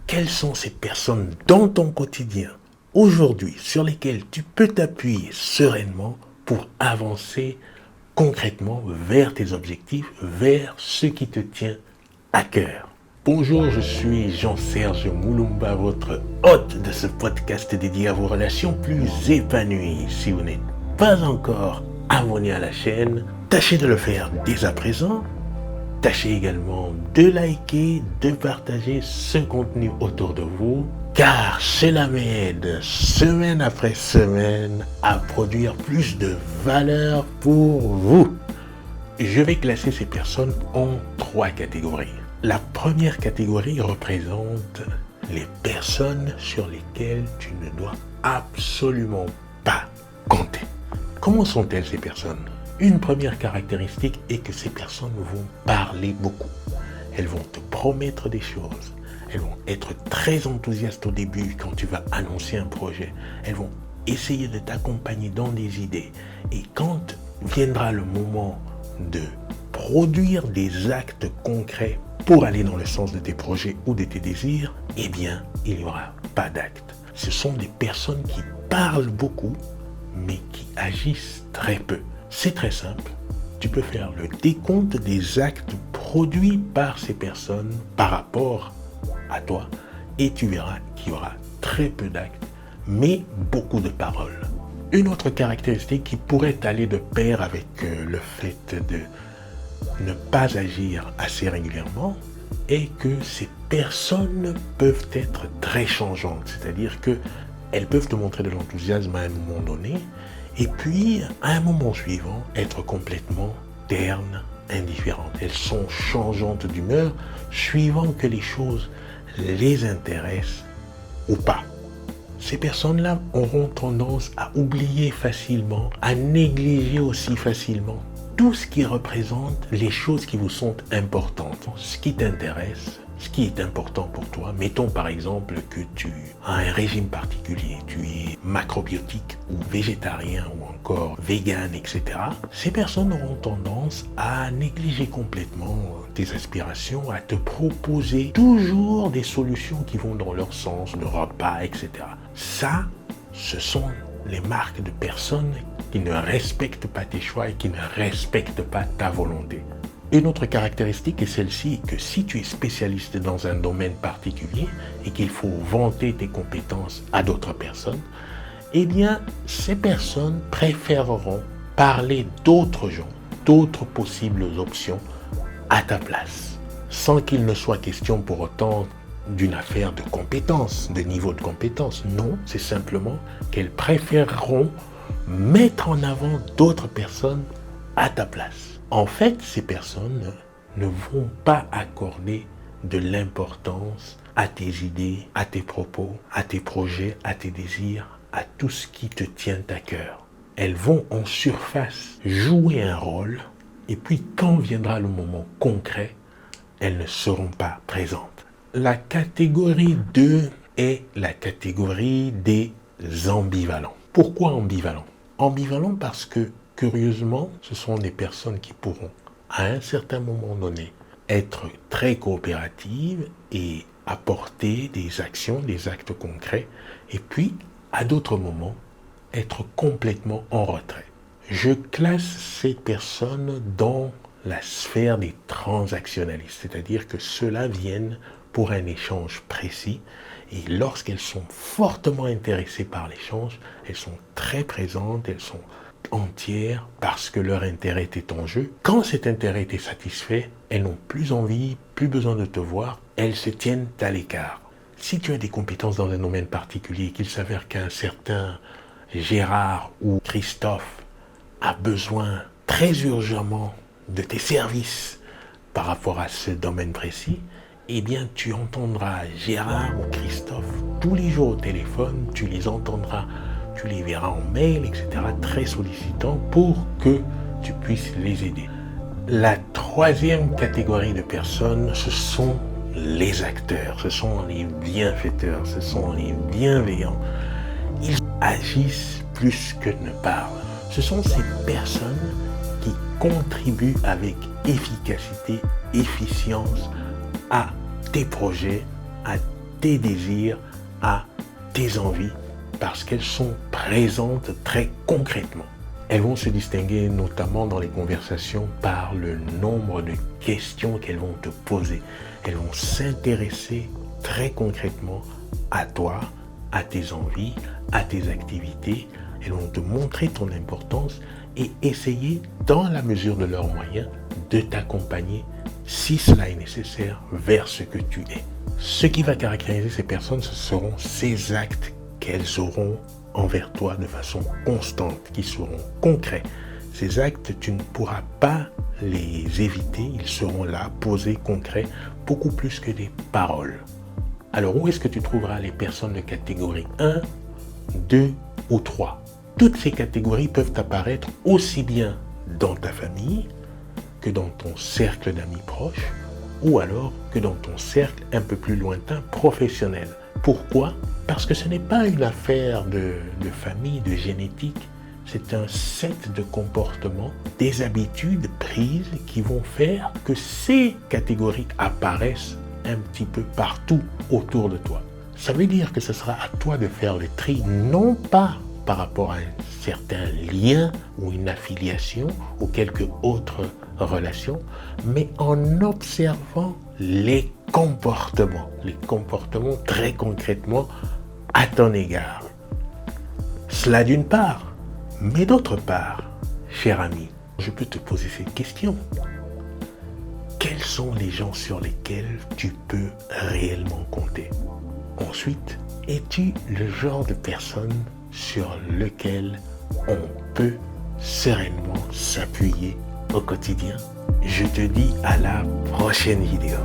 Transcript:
quelles sont ces personnes dans ton quotidien aujourd'hui sur lesquelles tu peux t'appuyer sereinement pour avancer concrètement vers tes objectifs, vers ce qui te tient à cœur. Bonjour, je suis Jean-Serge Moulumba, votre hôte de ce podcast dédié à vos relations plus épanouies. Si vous n'êtes pas encore abonné à la chaîne, tâchez de le faire dès à présent. Tâchez également de liker, de partager ce contenu autour de vous, car cela m'aide semaine après semaine à produire plus de valeur pour vous. Je vais classer ces personnes en 3 catégories. La première catégorie représente les personnes sur lesquelles tu ne dois absolument pas compter. Comment sont-elles ces personnes ? Une première caractéristique est que ces personnes vont parler beaucoup. Elles vont te promettre des choses. Elles vont être très enthousiastes au début quand tu vas annoncer un projet. Elles vont essayer de t'accompagner dans des idées. Et quand viendra le moment de produire des actes concrets pour aller dans le sens de tes projets ou de tes désirs, eh bien, il n'y aura pas d'acte. Ce sont des personnes qui parlent beaucoup, mais qui agissent très peu. C'est très simple. Tu peux faire le décompte des actes produits par ces personnes par rapport à toi et tu verras qu'il y aura très peu d'actes, mais beaucoup de paroles. Une autre caractéristique qui pourrait aller de pair avec le fait de ne pas agir assez régulièrement est que ces personnes peuvent être très changeantes, c'est-à-dire qu'elles peuvent te montrer de l'enthousiasme à un moment donné et puis à un moment suivant être complètement ternes, indifférentes. Elles sont changeantes d'humeur suivant que les choses les intéressent ou pas. Ces personnes-là auront tendance à oublier facilement, à négliger aussi facilement tout ce qui représente les choses qui vous sont importantes, ce qui t'intéresse, ce qui est important pour toi. Mettons par exemple que tu as un régime particulier, tu es macrobiotique ou végétarien ou encore vegan, etc. Ces personnes auront tendance à négliger complètement tes aspirations, à te proposer toujours des solutions qui vont dans leur sens, le repas, etc. Ça, ce sont les marques de personnes qui ne respectent pas tes choix et qui ne respectent pas ta volonté. Une autre caractéristique est celle-ci, que si tu es spécialiste dans un domaine particulier et qu'il faut vanter tes compétences à d'autres personnes, eh bien, ces personnes préféreront parler d'autres gens, d'autres possibles options à ta place, sans qu'il ne soit question pour autant d'une affaire de compétences, de niveau de compétences. Non, c'est simplement qu'elles préféreront mettre en avant d'autres personnes à ta place. En fait, ces personnes ne vont pas accorder de l'importance à tes idées, à tes propos, à tes projets, à tes désirs, à tout ce qui te tient à cœur. Elles vont en surface jouer un rôle et puis quand viendra le moment concret, elles ne seront pas présentes. La catégorie 2 est la catégorie des ambivalents. Pourquoi ambivalents ? Ambivalents parce que, curieusement, ce sont des personnes qui pourront, à un certain moment donné, être très coopératives et apporter des actions, des actes concrets, et puis, à d'autres moments, être complètement en retrait. Je classe ces personnes dans la sphère des transactionnalistes, c'est-à-dire que ceux-là viennent pour un échange précis et lorsqu'elles sont fortement intéressées par l'échange, elles sont très présentes, elles sont entières parce que leur intérêt est en jeu. Quand cet intérêt est satisfait, elles n'ont plus envie, plus besoin de te voir, elles se tiennent à l'écart. Si tu as des compétences dans un domaine particulier et qu'il s'avère qu'un certain Gérard ou Christophe a besoin très urgemment de tes services par rapport à ce domaine précis, eh bien tu entendras Gérard ou Christophe tous les jours au téléphone, tu les entendras, tu les verras en mail, etc., très sollicitants pour que tu puisses les aider. La troisième catégorie de personnes, ce sont les acteurs, ce sont les bienfaiteurs, ce sont les bienveillants. Ils agissent plus que ne parlent. Ce sont ces personnes qui contribuent avec efficacité, efficience à tes projets, à tes désirs, à tes envies, parce qu'elles sont présentes très concrètement. Elles vont se distinguer notamment dans les conversations par le nombre de questions qu'elles vont te poser. Elles vont s'intéresser très concrètement à toi, à tes envies, à tes activités. Elles vont te montrer ton importance et essayer, dans la mesure de leurs moyens, de t'accompagner, si cela est nécessaire, vers ce que tu es. Ce qui va caractériser ces personnes, ce seront ces actes qu'elles auront envers toi de façon constante, qui seront concrets. Ces actes, tu ne pourras pas les éviter, ils seront là, posés, concrets, beaucoup plus que des paroles. Alors, où est-ce que tu trouveras les personnes de catégorie 1, 2 ou 3? Toutes ces catégories peuvent apparaître aussi bien dans ta famille que dans ton cercle d'amis proches ou alors que dans ton cercle un peu plus lointain professionnel. Pourquoi? Parce que ce n'est pas une affaire de famille, de génétique. C'est un set de comportements, des habitudes prises qui vont faire que ces catégories apparaissent un petit peu partout autour de toi. Ça veut dire que ce sera à toi de faire le tri, non pas par rapport à un certain lien ou une affiliation ou quelque autre relation, mais en observant les comportements très concrètement à ton égard. Cela d'une part, mais d'autre part, cher ami, je peux te poser cette question. Quels sont les gens sur lesquels tu peux réellement compter? Ensuite, es-tu le genre de personne sur lequel on peut sereinement s'appuyer au quotidien? Je te dis à la prochaine vidéo.